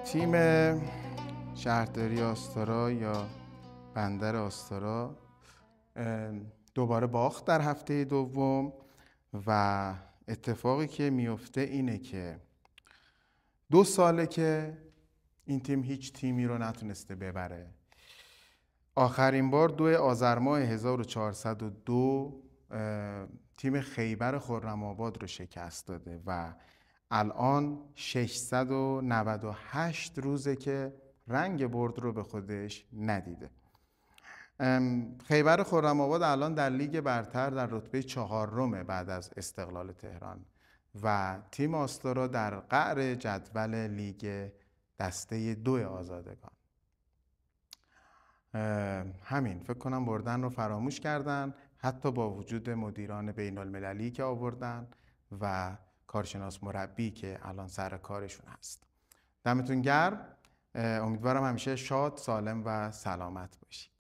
تیم شهرداری آستارا یا بندر آستارا دوباره باخت در هفته دوم و اتفاقی که میفته اینه که 2 ساله که این تیم هیچ تیمی رو نتونسته ببره. آخرین بار 2 آذر ماه 1402 تیم خیبر خرم‌آباد رو شکست داده و الان 698 روزه که رنگ برد رو به خودش ندیده. خیبر خرم‌آباد الان در لیگ برتر در رتبه 4 بعد از استقلال تهران و تیم آستارا در قعر جدول لیگ دسته 2 آزادگان. همین فکر کنم بردن رو فراموش کردن، حتی با وجود مدیران بین المللی که آوردن و کارشناس مربی که الان سر کارشون هست. دمتون گرم. امیدوارم همیشه شاد، سالم و سلامت باشید.